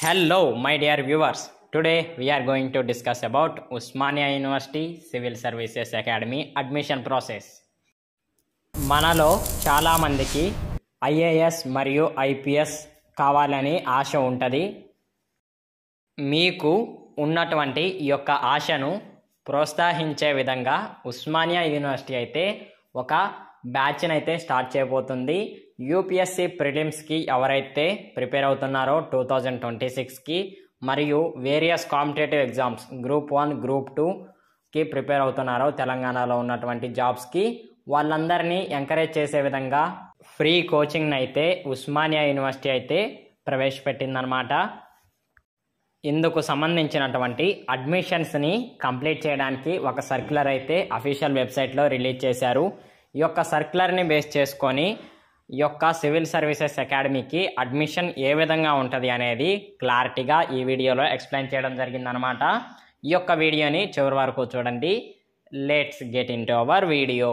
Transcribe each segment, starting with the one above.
Hello, my dear viewers. Today we are going to discuss about Usmania University Civil Services Academy admission process. మనలో చాలామందికి IAS మరియు IPS కావాలని ఆశ ఉంటుంది. మీకు ఉన్నటువంటి ఈ యొక్క ఆశను ప్రోత్సహించే విధంగా ఉస్మానియా యూనివర్సిటీ అయితే ఒక బ్యాచ్ని అయితే స్టార్ట్ చేయబోతుంది. యూపీఎస్సీ ప్రిలిమ్స్కి ఎవరైతే ప్రిపేర్ అవుతున్నారో 2026కి మరియు various competitive exams group 1 group 2కి ప్రిపేర్ అవుతున్నారో తెలంగాణలో ఉన్నటువంటి జాబ్స్కి వాళ్ళందరినీ ఎంకరేజ్ చేసే విధంగా ఫ్రీ కోచింగ్ని అయితే ఉస్మానియా యూనివర్సిటీ అయితే ప్రవేశపెట్టిందనమాట. ఇందుకు సంబంధించినటువంటి అడ్మిషన్స్ని కంప్లీట్ చేయడానికి ఒక సర్క్యులర్ అయితే అఫీషియల్ వెబ్సైట్లో రిలీజ్ చేశారు. ఈ యొక్క సర్క్యులర్ని బేస్ చేసుకొని ఈ యొక్క సివిల్ సర్వీసెస్ అకాడమీకి అడ్మిషన్ ఏ విధంగా ఉంటుంది అనేది క్లారిటీగా ఈ వీడియోలో ఎక్స్ప్లెయిన్ చేయడం జరిగిందనమాట. ఈ యొక్క వీడియోని చివరి వరకు చూడండి. Let's get into our video.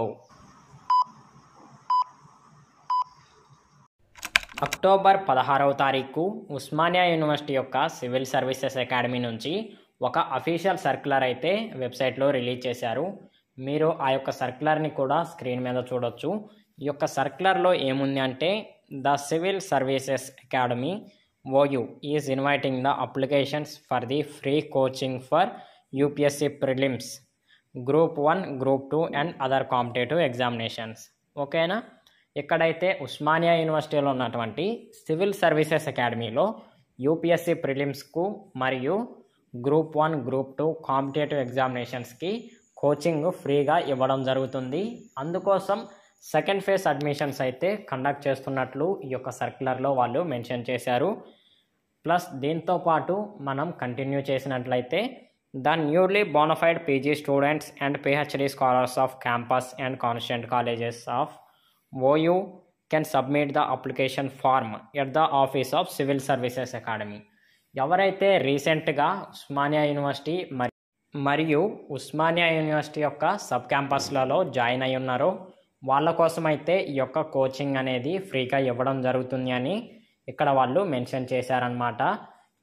October 16వ తారీఖు ఉస్మానియా యూనివర్సిటీ యొక్క సివిల్ సర్వీసెస్ అకాడమీ నుంచి ఒక అఫీషియల్ సర్క్యులర్ అయితే వెబ్సైట్లో రిలీజ్ చేశారు. మీరు ఆ యొక్క సర్క్యులర్ని కూడా స్క్రీన్ మీద చూడొచ్చు. ఈ యొక్క సర్క్యులర్లో ఏముంది అంటే, the civil services academy OU is inviting the applications for the free coaching for UPSC prelims group 1 group 2 and other competitive examinations. ఓకేనా? ఇక్కడైతే ఉస్మానియా యూనివర్సిటీలో ఉన్నటువంటి సివిల్ సర్వీసెస్ అకాడమీలో యూపీఎస్సీ ప్రిలిమ్స్కు మరియు గ్రూప్ 1 గ్రూప్ 2 కాంపిటేటివ్ ఎగ్జామినేషన్స్కి కోచింగ్ ఫ్రీగా ఇవ్వడం జరుగుతుంది. అందుకోసం సెకండ్ ఫేజ్ అడ్మిషన్స్ అయితే కండక్ట్ చేస్తున్నట్లు ఈ యొక్క సర్క్యులర్లో వాళ్ళు మెన్షన్ చేశారు. ప్లస్ దీంతో పాటు మనం కంటిన్యూ చేసినట్లయితే the newly bonafide PG students and PhD scholars of campus and constituent colleges of OU can submit the application form at the office of civil services academy. ఎవరైతే రీసెంట్గా ఉస్మానియా యూనివర్సిటీ మరియు Osmania university యొక్క sub క్యాంపస్లలో join అయి ఉన్నారో వాళ్ళ కోసం అయితే ఈ యొక్క కోచింగ్ అనేది ఫ్రీగా ఇవ్వడం జరుగుతుంది అని ఇక్కడ వాళ్ళు మెన్షన్ చేశారనమాట.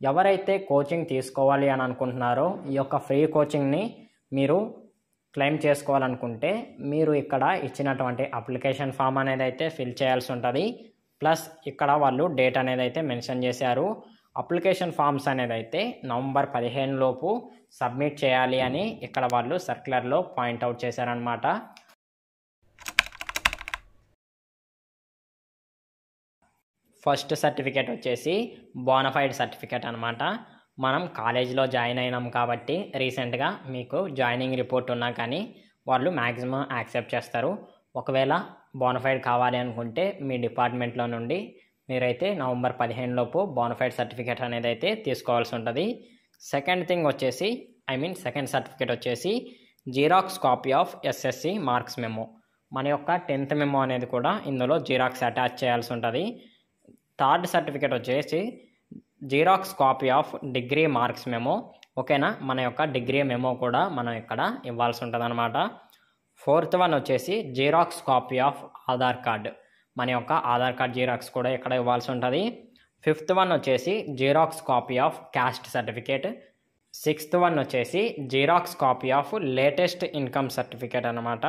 ఎవరైతే కోచింగ్ తీసుకోవాలి అని అనుకుంటున్నారో ఈ యొక్క ఫ్రీ కోచింగ్ని మీరు క్లెయిమ్ చేసుకోవాలనుకుంటే మీరు ఇక్కడ ఇచ్చినటువంటి అప్లికేషన్ ఫామ్ అనేది అయితే ఫిల్ చేయాల్సి ఉంటుంది. ప్లస్ ఇక్కడ వాళ్ళు డేట్ అనేది అయితే మెన్షన్ చేశారు. అప్లికేషన్ ఫామ్స్ అనేది అయితే నవంబర్ 15 లోపు సబ్మిట్ చేయాలి అని ఇక్కడ వాళ్ళు సర్క్యులర్లో పాయింట్అవుట్ చేశారనమాట. ఫస్ట్ సర్టిఫికేట్ వచ్చేసి బోనఫైడ్ సర్టిఫికేట్ అనమాట. మనం కాలేజీలో జాయిన్ అయినాం కాబట్టి రీసెంట్గా మీకు జాయినింగ్ రిపోర్ట్ ఉన్నా కానీ వాళ్ళు మ్యాక్సిమం యాక్సెప్ట్ చేస్తారు. ఒకవేళ బోనఫైడ్ కావాలి అనుకుంటే మీ డిపార్ట్మెంట్లో నుండి మీరైతే నవంబర్ 15 లోపు బోనఫైడ్ సర్టిఫికేట్ అనేది అయితే తీసుకోవాల్సి ఉంటుంది. సెకండ్ సెకండ్ సర్టిఫికేట్ వచ్చేసి xerox copy of SSC marks memo. మన యొక్క 10th మెమో అనేది కూడా ఇందులో జిరాక్స్ అటాచ్ చేయాల్సి ఉంటుంది. థర్డ్ సర్టిఫికేట్ వచ్చేసి xerox copy of degree marks memo. ఓకేనా? మన యొక్క డిగ్రీ మెమో కూడా మనం ఇక్కడ ఇవ్వాల్సి ఉంటుంది అనమాట. ఫోర్త్ వన్ వచ్చేసి xerox copy of Aadhaar card. మన యొక్క ఆధార్ కార్డ్ జిరాక్స్ కూడా ఇక్కడ ఇవ్వాల్సి ఉంటుంది. ఫిఫ్త్ వన్ వచ్చేసి xerox copy of caste certificate. Sixth one వచ్చేసి xerox copy of latest income certificate అనమాట.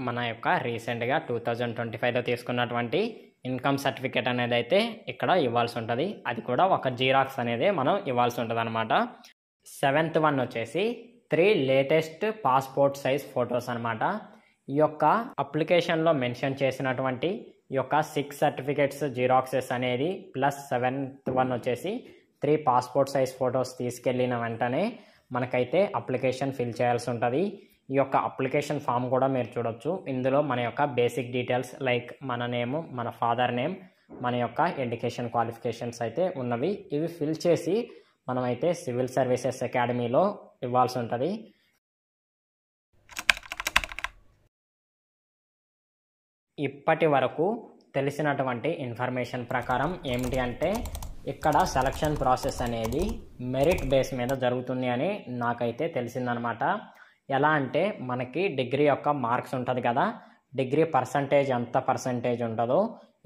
మన యొక్క రీసెంట్గా 2025లో తీసుకున్నటువంటి ఇన్కమ్ సర్టిఫికేట్ అనేది అయితే ఇక్కడ ఇవ్వాల్సి ఉంటుంది. అది కూడా ఒక జిరాక్స్ అనేది మనం ఇవ్వాల్సి ఉంటుంది అనమాట. సెవెంత్ వన్ వచ్చేసి 3 లేటెస్ట్ పాస్పోర్ట్ సైజ్ ఫొటోస్ అనమాట. ఈ యొక్క అప్లికేషన్లో మెన్షన్ చేసినటువంటి ఈ యొక్క 6 సర్టిఫికేట్స్ జిరాక్సెస్ అనేది ప్లస్ 7th వన్ వచ్చేసి 3 పాస్పోర్ట్ సైజ్ ఫొటోస్ తీసుకెళ్ళిన వెంటనే మనకైతే అప్లికేషన్ ఫిల్ చేయాల్సి ఉంటుంది. ఈ యొక్క అప్లికేషన్ ఫామ్ కూడా మీరు చూడొచ్చు. ఇందులో మన యొక్క బేసిక్ డీటెయిల్స్ లైక్ మన నేమ్, మన ఫాదర్ నేమ్, మన యొక్క ఎడ్యుకేషన్ క్వాలిఫికేషన్స్ అయితే ఉన్నవి. ఇవి ఫిల్ చేసి మనమైతే సివిల్ సర్వీసెస్ అకాడమీలో ఇవ్వాల్సి ఉంటుంది. ఇప్పటి వరకు తెలిసినటువంటి ఇన్ఫర్మేషన్ ప్రకారం ఏమిటి అంటే, ఇక్కడ సెలక్షన్ ప్రాసెస్ అనేది మెరిట్ బేస్ మీద జరుగుతుంది అని నాకైతే తెలిసిందనమాట. ఎలా అంటే మనకి డిగ్రీ యొక్క మార్క్స్ ఉంటుంది కదా, డిగ్రీ పర్సంటేజ్ ఎంత పర్సంటేజ్ ఉంటుందో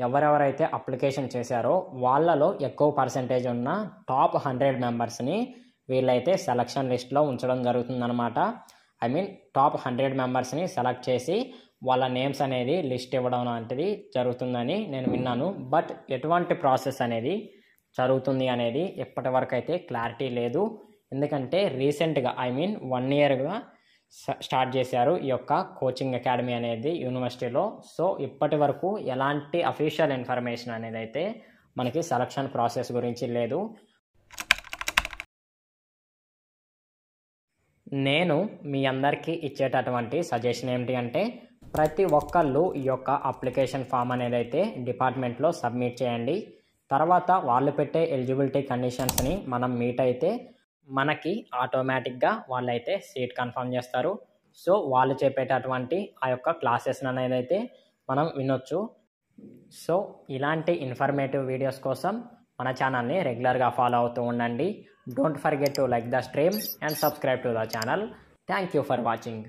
ఎవరెవరైతే అప్లికేషన్ చేశారో వాళ్ళలో ఎక్కువ పర్సెంటేజ్ ఉన్న టాప్ 100 మెంబర్స్ని వీళ్ళైతే సెలక్షన్ లిస్ట్లో ఉంచడం జరుగుతుందన్నమాట. ఐ మీన్ టాప్ 100 మెంబర్స్ని సెలెక్ట్ చేసి వాళ్ళ నేమ్స్ అనేది లిస్ట్ ఇవ్వడం లాంటిది జరుగుతుందని నేను విన్నాను. బట్ ఎటువంటి ప్రాసెస్ అనేది జరుగుతుంది అనేది ఇప్పటి వరకు అయితే క్లారిటీ లేదు. ఎందుకంటే రీసెంట్గా ఐ మీన్ 1 ఇయర్గా స్టార్ట్ చేశారు ఈ యొక్క కోచింగ్ అకాడమీ అనేది యూనివర్సిటీలో. సో ఇప్పటి వరకు ఎలాంటి అఫీషియల్ ఇన్ఫర్మేషన్ అనేది అయితే మనకి సెలక్షన్ ప్రాసెస్ గురించి లేదు. నేను మీ అందరికీ ఇచ్చేటటువంటి సజెషన్ ఏమిటి అంటే ప్రతి ఒక్కళ్ళు ఈ యొక్క అప్లికేషన్ ఫామ్ అనేది అయితే డిపార్ట్మెంట్లో సబ్మిట్ చేయండి. తర్వాత వాళ్ళు పెట్టే ఎలిజిబిలిటీ కండిషన్స్ని మనం మీట్ అయితే మనకి ఆటోమేటిక్గా వాళ్ళైతే సీట్ కన్ఫర్మ్ చేస్తారు. సో వాళ్ళు చెప్పేటటువంటి ఆ యొక్క క్లాసెస్ అనేది అయితే మనం వినొచ్చు. సో ఇలాంటి ఇన్ఫర్మేటివ్ వీడియోస్ కోసం మన ఛానల్ని రెగ్యులర్గా ఫాలో అవుతూ ఉండండి. Don't forget to like the stream and subscribe to the channel. Thank you for watching.